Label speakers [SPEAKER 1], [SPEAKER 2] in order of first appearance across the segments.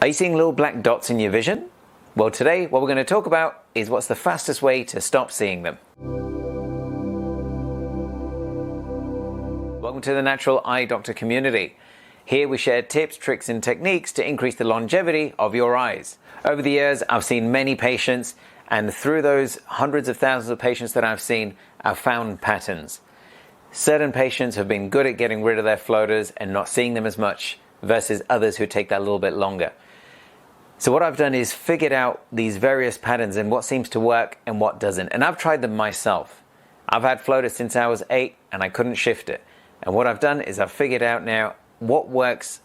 [SPEAKER 1] Are you seeing little black dots in your vision? Well, today what we're going to talk about is what's the fastest way to stop seeing them. Welcome to the Natural Eye Doctor community. Here we share tips, tricks and techniques to increase the longevity of your eyes. Over the years, I've seen many patients, and through those hundreds of thousands of patients that I've seen, I've found patterns. Certain patients have been good at getting rid of their floaters and not seeing them as much, versus others who take that a little bit longer. So what I've done is figured out these various patterns and what seems to work and what doesn't. And I've tried them myself. I've had floaters since I was 8 and I couldn't shift it. And what I've done is I've figured out now what works,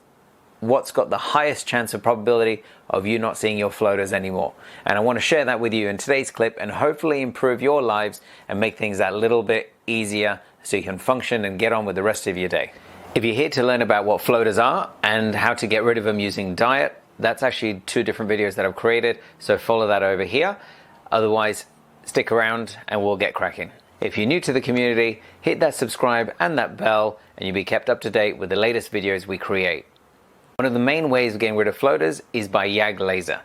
[SPEAKER 1] what's got the highest chance of probability of you not seeing your floaters anymore. And I want to share that with you in today's clip and hopefully improve your lives and make things that little bit easier so you can function and get on with the rest of your day. If you're here to learn about what floaters are and how to get rid of them using diet, that's actually 2 different videos that I've created, so follow that over here. Otherwise, stick around and we'll get cracking. If you're new to the community, hit that subscribe and that bell and you'll be kept up to date with the latest videos we create. One of the main ways of getting rid of floaters is by YAG Laser.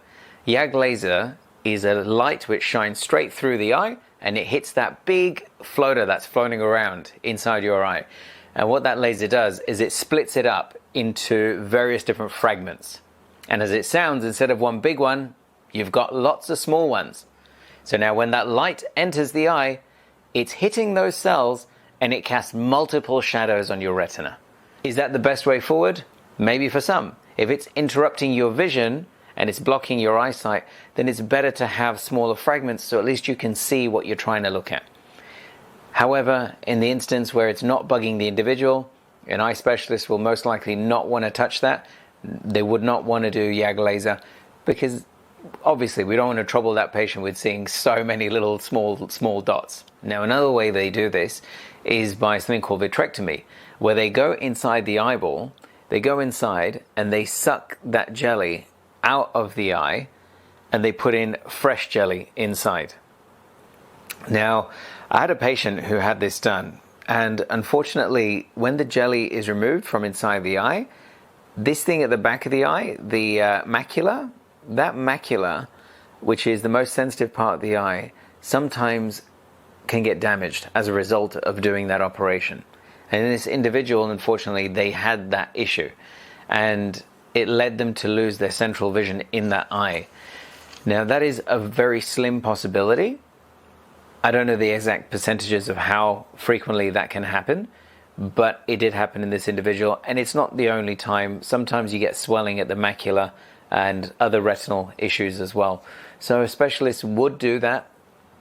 [SPEAKER 1] YAG Laser is a light which shines straight through the eye and it hits that big floater that's floating around inside your eye. And what that laser does is it splits it up into various different fragments. And as it sounds, instead of one big one, you've got lots of small ones. So now when that light enters the eye, it's hitting those cells and it casts multiple shadows on your retina. Is that the best way forward? Maybe for some. If it's interrupting your vision and it's blocking your eyesight, then it's better to have smaller fragments so at least you can see what you're trying to look at. However, in the instance where it's not bugging the individual, an eye specialist will most likely not want to touch that. They would not want to do YAG laser because obviously we don't want to trouble that patient with seeing so many little small dots. Now another way they do this is by something called vitrectomy, where they go inside the eyeball, they go inside and they suck that jelly out of the eye and they put in fresh jelly inside. Now I had a patient who had this done, and unfortunately when the jelly is removed from inside the eye, this thing at the back of the eye, the macula, that macula, which is the most sensitive part of the eye, sometimes can get damaged as a result of doing that operation. And in this individual, unfortunately, they had that issue and it led them to lose their central vision in that eye. Now that is a very slim possibility. I don't know the exact percentages of how frequently that can happen, but it did happen in this individual, and it's not the only time. Sometimes you get swelling at the macula and other retinal issues as well. So a specialist would do that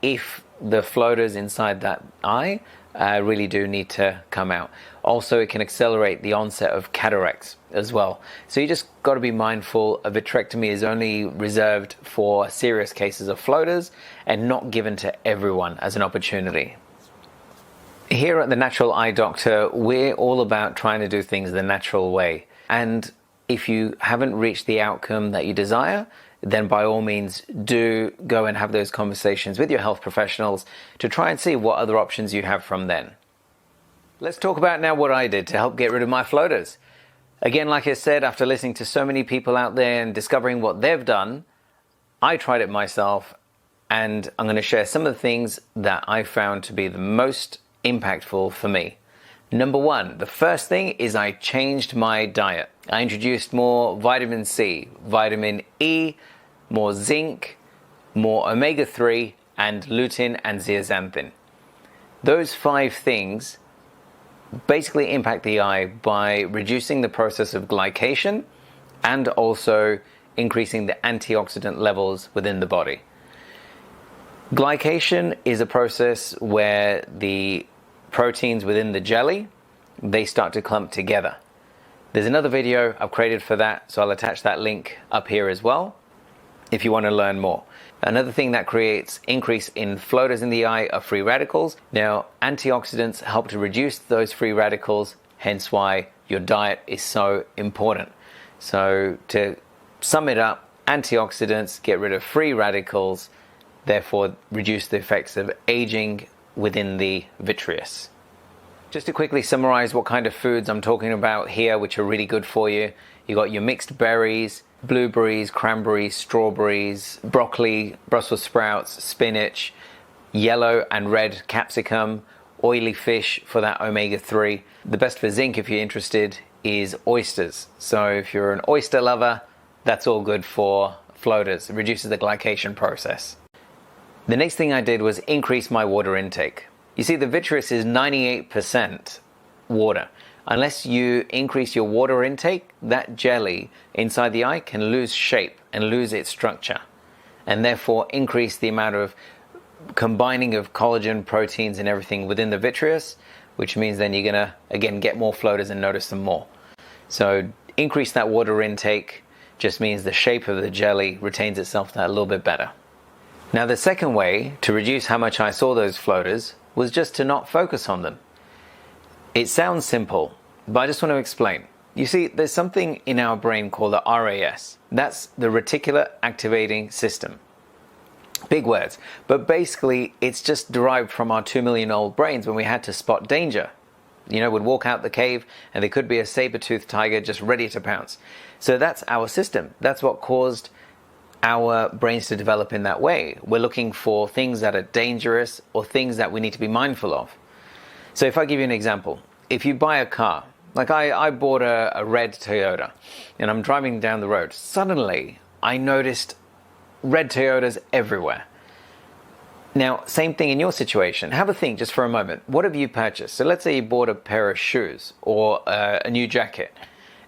[SPEAKER 1] if the floaters inside that eye really do need to come out. Also, it can accelerate the onset of cataracts as well. So you just got to be mindful a vitrectomy is only reserved for serious cases of floaters and not given to everyone as an opportunity. Here at the Natural Eye Doctor, we're all about trying to do things the natural way. And if you haven't reached the outcome that you desire, then by all means do go and have those conversations with your health professionals to try and see what other options you have from then. Let's talk about now what I did to help get rid of my floaters. Again, like I said, after listening to so many people out there and discovering what they've done, I tried it myself, and I'm going to share some of the things that I found to be the most impactful for me. Number 1, the first thing is I changed my diet. I introduced more vitamin C, vitamin E, more zinc, more omega-3, and lutein and zeaxanthin. Those 5 things basically impact the eye by reducing the process of glycation and also increasing the antioxidant levels within the body. Glycation is a process where the proteins within the jelly, they start to clump together. There's another video I've created for that, so I'll attach that link up here as well if you want to learn more. Another thing that creates increase in floaters in the eye are free radicals. Now, antioxidants help to reduce those free radicals, hence why your diet is so important. So to sum it up, antioxidants get rid of free radicals, therefore reduce the effects of aging within the vitreous. Just to quickly summarize what kind of foods I'm talking about here, which are really good for you. You got your mixed berries, blueberries, cranberries, strawberries, broccoli, Brussels sprouts, spinach, yellow and red capsicum, oily fish for that omega-3. The best for zinc, if you're interested, is oysters. So if you're an oyster lover, that's all good for floaters. It reduces the glycation process. The next thing I did was increase my water intake. You see, the vitreous is 98% water. Unless you increase your water intake, that jelly inside the eye can lose shape and lose its structure, and therefore increase the amount of combining of collagen, proteins, and everything within the vitreous, which means then you're gonna, again, get more floaters and notice them more. So increase that water intake just means the shape of the jelly retains itself that a little bit better. Now, the second way to reduce how much I saw those floaters was just to not focus on them. It sounds simple, but I just want to explain. You see, there's something in our brain called the RAS. That's the reticular activating system. Big words, but basically it's just derived from our 2 million-year-old brains when we had to spot danger. You know, we'd walk out the cave and there could be a saber-toothed tiger just ready to pounce. So that's our system. That's what caused our brains to develop in that way. We're looking for things that are dangerous or things that we need to be mindful of. So if I give you an example, if you buy a car, like I bought a red Toyota and I'm driving down the road, suddenly I noticed red Toyotas everywhere. Now, same thing in your situation. Have a think just for a moment. What have you purchased? So let's say you bought a pair of shoes or a new jacket,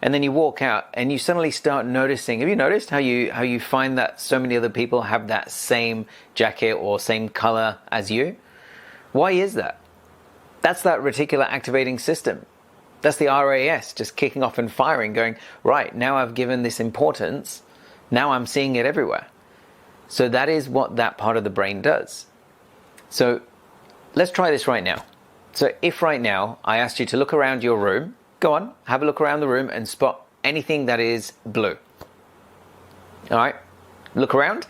[SPEAKER 1] and then you walk out and you suddenly start noticing. Have you noticed how you find that so many other people have that same jacket or same color as you? Why is that? That's that reticular activating system. That's the RAS just kicking off and firing, going, right, now I've given this importance, now I'm seeing it everywhere. So that is what that part of the brain does. So let's try this right now. So if right now I asked you to look around your room, go on, have a look around the room and spot anything that is blue. All right, look around,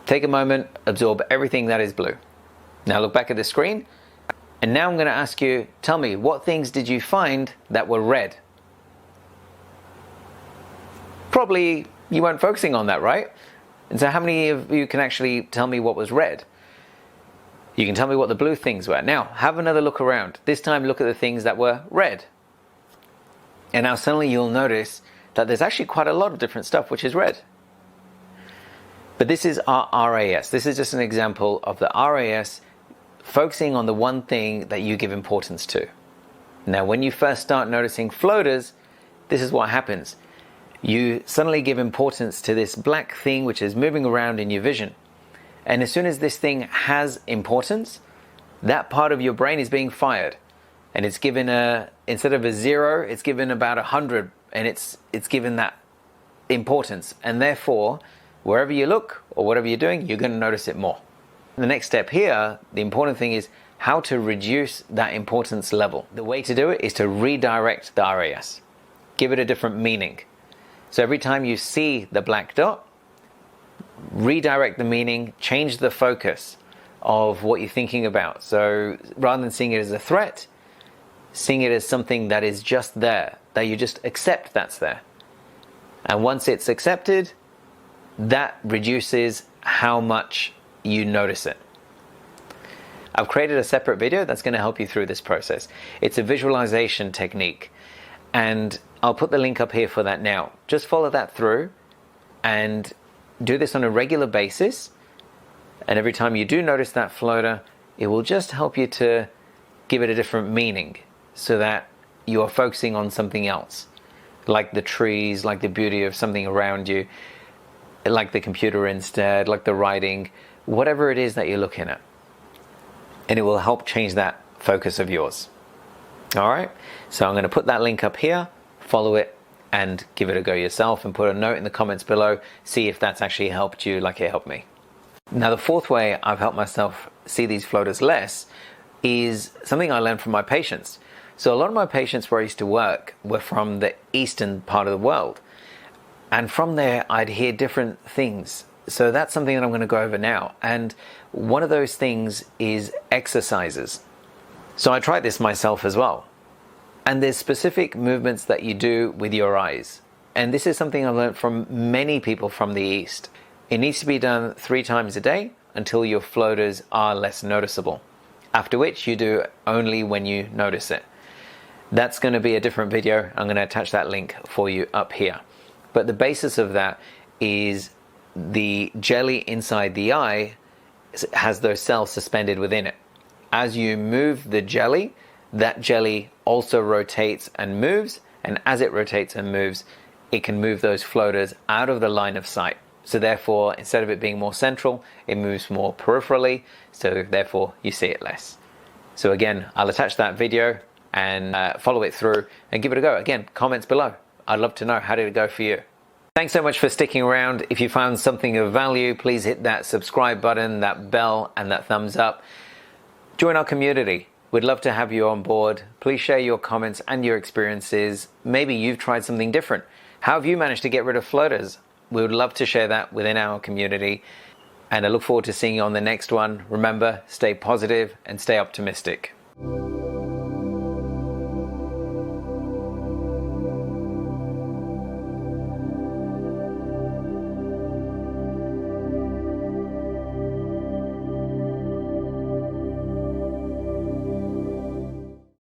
[SPEAKER 1] take a moment, absorb everything that is blue. Now look back at the screen. And now I'm going to ask you, tell me, what things did you find that were red? Probably you weren't focusing on that, right? And so how many of you can actually tell me what was red? You can tell me what the blue things were. Now, have another look around. This time, look at the things that were red. And now suddenly you'll notice that there's actually quite a lot of different stuff which is red. But this is our RAS. This is just an example of the RAS focusing on the one thing that you give importance to. Now, when you first start noticing floaters, this is what happens. You suddenly give importance to this black thing which is moving around in your vision. And as soon as this thing has importance, that part of your brain is being fired. And it's given instead of a 0, it's given about 100, and it's given that importance. And therefore, wherever you look or whatever you're doing, you're going to notice it more. The next step here, the important thing is how to reduce that importance level. The way to do it is to redirect the RAS. Give it a different meaning. So every time you see the black dot, redirect the meaning, change the focus of what you're thinking about. So rather than seeing it as a threat, seeing it as something that is just there, that you just accept that's there. And once it's accepted, that reduces how much you notice it. I've created a separate video that's going to help you through this process. It's a visualization technique, and I'll put the link up here for that now. Just follow that through and do this on a regular basis, and every time you do notice that floater, it will just help you to give it a different meaning so that you are focusing on something else, like the trees, like the beauty of something around you, like the computer instead, like the writing, whatever it is that you're looking at. And it will help change that focus of yours. All right, so I'm going to put that link up here, follow it and give it a go yourself, and put a note in the comments below, see if that's actually helped you like it helped me. Now, the fourth way I've helped myself see these floaters less is something I learned from my patients. So a lot of my patients where I used to work were from the eastern part of the world, and from there I'd hear different things. So that's something that I'm going to go over now, and one of those things is exercises. So I tried this myself as well. And there's specific movements that you do with your eyes. and this is something I learned from many people from the East. It needs to be done 3 times a day until your floaters are less noticeable, after which you do only when you notice it. That's going to be a different video. I'm going to attach that link for you up here. But the basis of that is the jelly inside the eye has those cells suspended within it. As you move the jelly, that jelly also rotates and moves, and as it rotates and moves, it can move those floaters out of the line of sight. So therefore, instead of it being more central, it moves more peripherally, so therefore you see it less. So again, I'll attach that video and follow it through and give it a go. Again, comments below. I'd love to know, how did it go for you? Thanks so much for sticking around. If you found something of value, please hit that subscribe button, that bell, and that thumbs up. Join our community. We'd love to have you on board. Please share your comments and your experiences. Maybe you've tried something different. How have you managed to get rid of floaters? We would love to share that within our community. And I look forward to seeing you on the next one. Remember, stay positive and stay optimistic.